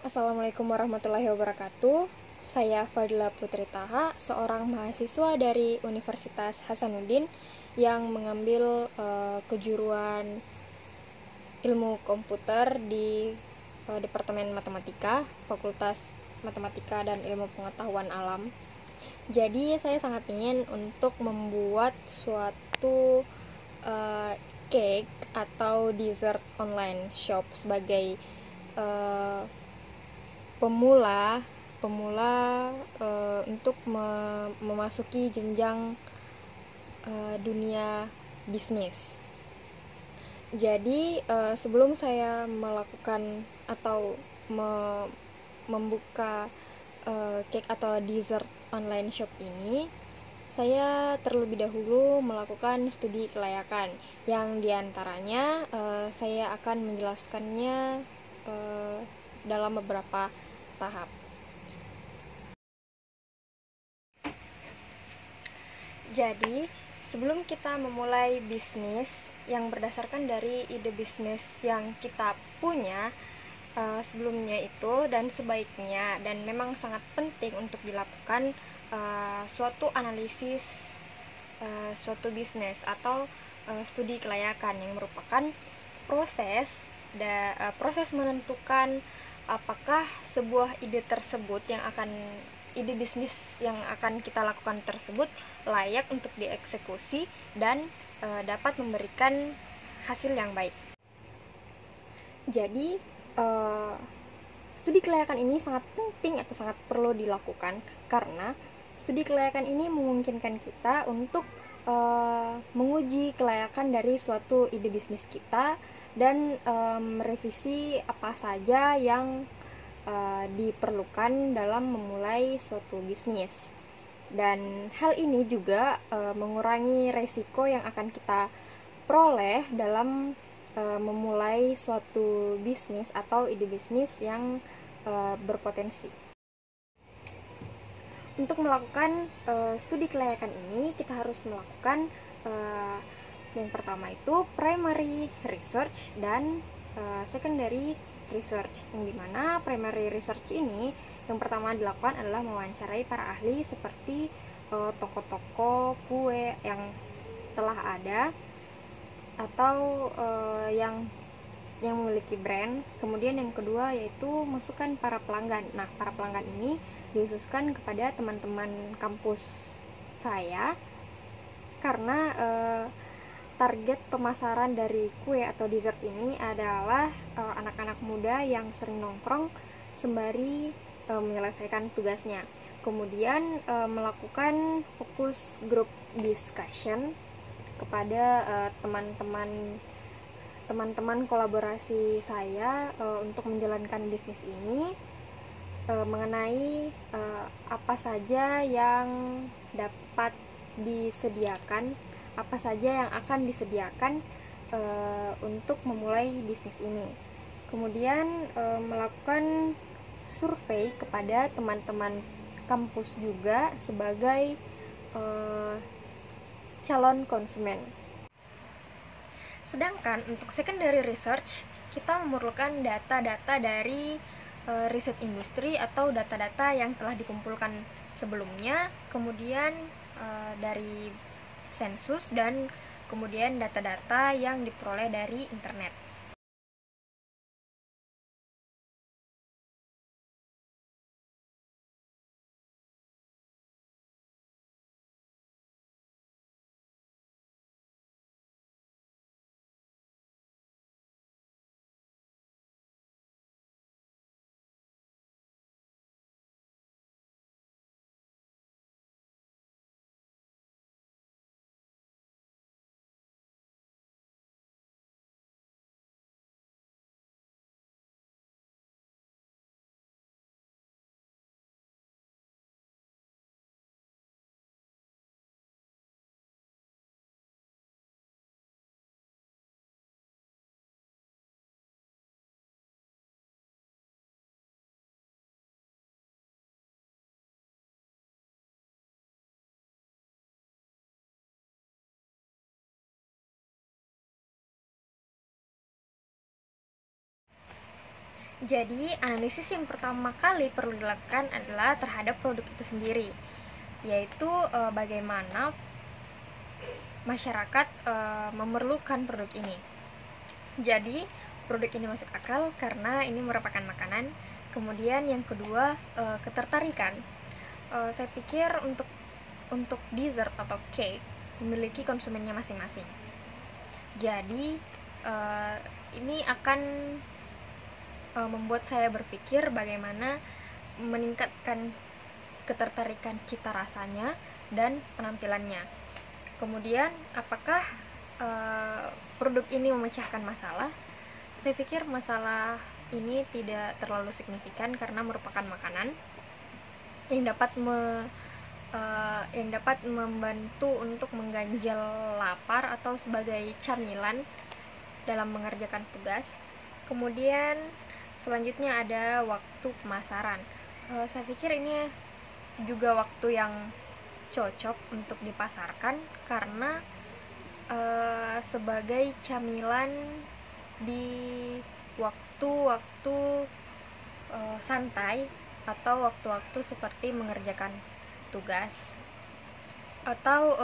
Assalamualaikum warahmatullahi wabarakatuh. Saya Fadila Putri Taha, seorang mahasiswa dari Universitas Hasanuddin yang mengambil kejuruan ilmu komputer di Departemen Matematika, Fakultas Matematika dan Ilmu Pengetahuan Alam. Jadi saya sangat ingin untuk membuat suatu cake atau dessert online shop sebagai pemula untuk memasuki jenjang dunia bisnis. Jadi sebelum saya melakukan atau membuka cake atau dessert online shop ini, saya terlebih dahulu melakukan studi kelayakan yang diantaranya saya akan menjelaskannya dalam beberapa tahap. Jadi, sebelum kita memulai bisnis yang berdasarkan dari ide bisnis yang kita punya sebelumnya itu, dan sebaiknya dan memang sangat penting untuk dilakukan suatu analisis suatu bisnis atau studi kelayakan yang merupakan proses menentukan apakah sebuah ide bisnis yang akan kita lakukan tersebut layak untuk dieksekusi dan dapat memberikan hasil yang baik. Jadi studi kelayakan ini sangat penting atau sangat perlu dilakukan karena studi kelayakan ini memungkinkan kita untuk menguji kelayakan dari suatu ide bisnis kita dan merevisi apa saja yang diperlukan dalam memulai suatu bisnis. Dan hal ini juga mengurangi resiko yang akan kita peroleh dalam memulai suatu bisnis atau ide bisnis yang berpotensi. Untuk melakukan studi kelayakan ini, kita harus melakukan yang pertama itu primary research dan secondary research, yang dimana primary research ini yang pertama dilakukan adalah mewawancarai para ahli seperti toko-toko kue yang telah ada atau yang memiliki brand. Kemudian yang kedua yaitu masukan para pelanggan. Nah, para pelanggan ini dikhususkan kepada teman-teman kampus saya karena target pemasaran dari kue atau dessert ini adalah anak-anak muda yang sering nongkrong sembari menyelesaikan tugasnya. Kemudian melakukan fokus group discussion kepada teman-teman kolaborasi saya untuk menjalankan bisnis ini mengenai apa saja yang dapat disediakan, apa saja yang akan disediakan untuk memulai bisnis ini. Kemudian melakukan survei kepada teman-teman kampus juga sebagai calon konsumen. Sedangkan untuk secondary research, kita memerlukan data-data dari riset industri atau data-data yang telah dikumpulkan sebelumnya, kemudian dari sensus, dan kemudian data-data yang diperoleh dari internet. Jadi, analisis yang pertama kali perlu dilakukan adalah terhadap produk itu sendiri, yaitu bagaimana masyarakat memerlukan produk ini. Jadi, produk ini masuk akal karena ini merupakan makanan. Kemudian yang kedua, ketertarikan. Saya pikir untuk dessert atau cake memiliki konsumennya masing-masing. Jadi, ini akan membuat saya berpikir bagaimana meningkatkan ketertarikan cita rasanya dan penampilannya. Kemudian, apakah produk ini memecahkan masalah? Saya pikir masalah ini tidak terlalu signifikan karena merupakan makanan yang dapat membantu untuk mengganjal lapar atau sebagai camilan dalam mengerjakan tugas. Kemudian selanjutnya ada waktu pemasaran. Saya pikir ini juga waktu yang cocok untuk dipasarkan karena sebagai camilan di waktu-waktu santai atau waktu-waktu seperti mengerjakan tugas atau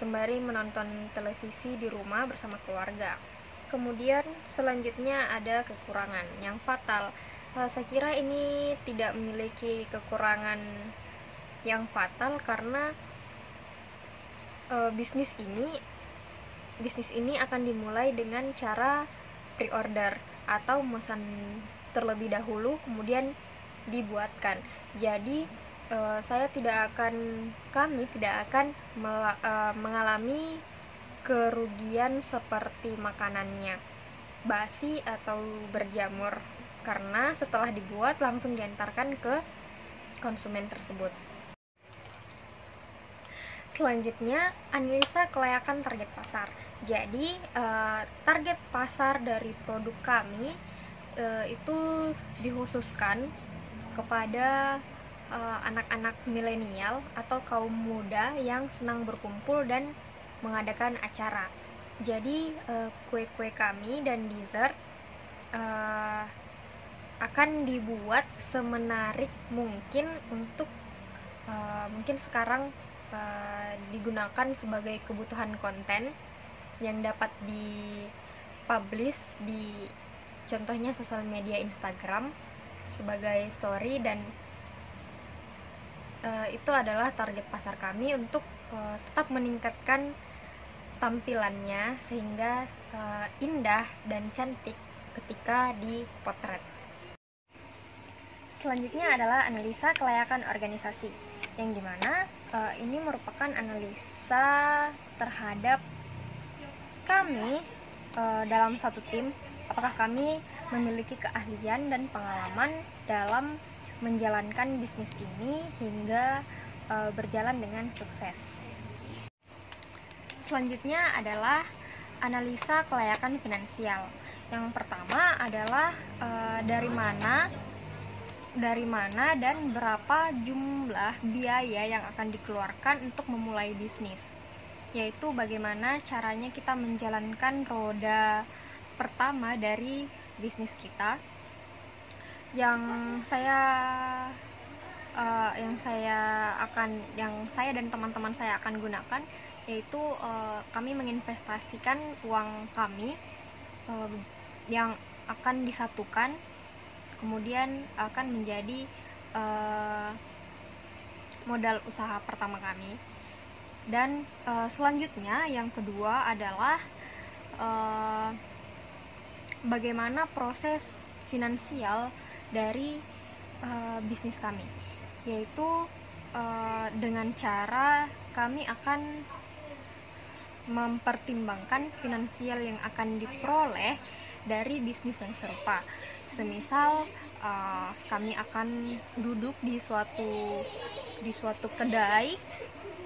sembari menonton televisi di rumah bersama keluarga. Kemudian selanjutnya ada kekurangan yang fatal. Saya kira ini tidak memiliki kekurangan yang fatal karena bisnis ini akan dimulai dengan cara pre-order atau memesan terlebih dahulu kemudian dibuatkan. Jadi kami tidak akan mengalami kerugian seperti makanannya basi atau berjamur karena setelah dibuat langsung diantarkan ke konsumen tersebut. Selanjutnya, analisa kelayakan target pasar. Jadi, target pasar dari produk kami itu dikhususkan kepada anak-anak milenial atau kaum muda yang senang berkumpul dan mengadakan acara. Jadi, kue-kue kami dan dessert akan dibuat semenarik mungkin untuk mungkin sekarang digunakan sebagai kebutuhan konten yang dapat dipublish di contohnya sosial media Instagram sebagai story, dan itu adalah target pasar kami untuk tetap meningkatkan tampilannya sehingga indah dan cantik ketika dipotret. Selanjutnya adalah analisa kelayakan organisasi, yang dimana ini merupakan analisa terhadap kami dalam satu tim, apakah kami memiliki keahlian dan pengalaman dalam menjalankan bisnis ini hingga berjalan dengan sukses. Selanjutnya adalah analisa kelayakan finansial. Yang pertama adalah dari mana dan berapa jumlah biaya yang akan dikeluarkan untuk memulai bisnis, yaitu bagaimana caranya kita menjalankan roda pertama dari bisnis kita. Yang saya dan teman-teman saya akan gunakan yaitu kami menginvestasikan uang kami yang akan disatukan kemudian akan menjadi modal usaha pertama kami. Dan selanjutnya yang kedua adalah bagaimana proses finansial dari bisnis kami, yaitu dengan cara kami akan mempertimbangkan finansial yang akan diperoleh dari bisnis yang serupa. Semisal kami akan duduk di suatu kedai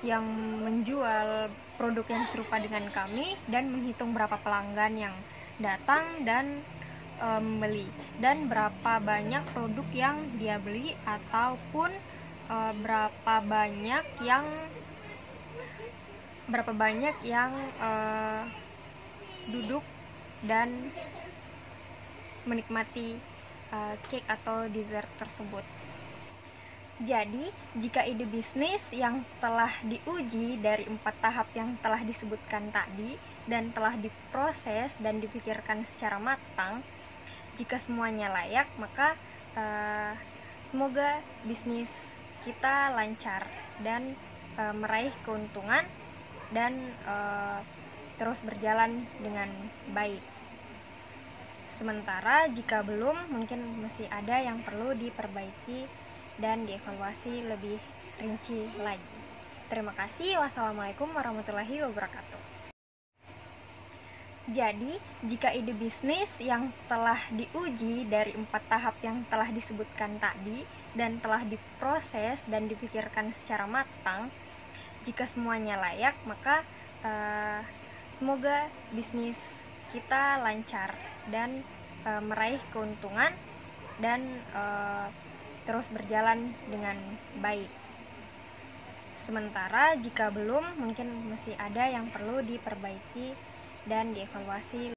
yang menjual produk yang serupa dengan kami dan menghitung berapa pelanggan yang datang dan membeli dan berapa banyak produk yang dia beli ataupun berapa banyak yang duduk dan menikmati cake atau dessert tersebut. Jadi, jika ide bisnis yang telah diuji dari 4 tahap yang telah disebutkan tadi dan telah diproses dan dipikirkan secara matang, jika semuanya layak, maka semoga bisnis kita lancar dan meraih keuntungan dan terus berjalan dengan baik. Sementara jika belum, mungkin masih ada yang perlu diperbaiki dan dievaluasi lebih rinci lagi. Terima kasih. Wassalamualaikum warahmatullahi wabarakatuh. Jadi, jika ide bisnis yang telah diuji dari 4 tahap yang telah disebutkan tadi dan telah diproses dan dipikirkan secara matang, jika semuanya layak, maka semoga bisnis kita lancar dan meraih keuntungan dan terus berjalan dengan baik. Sementara jika belum, mungkin masih ada yang perlu diperbaiki dan dievaluasi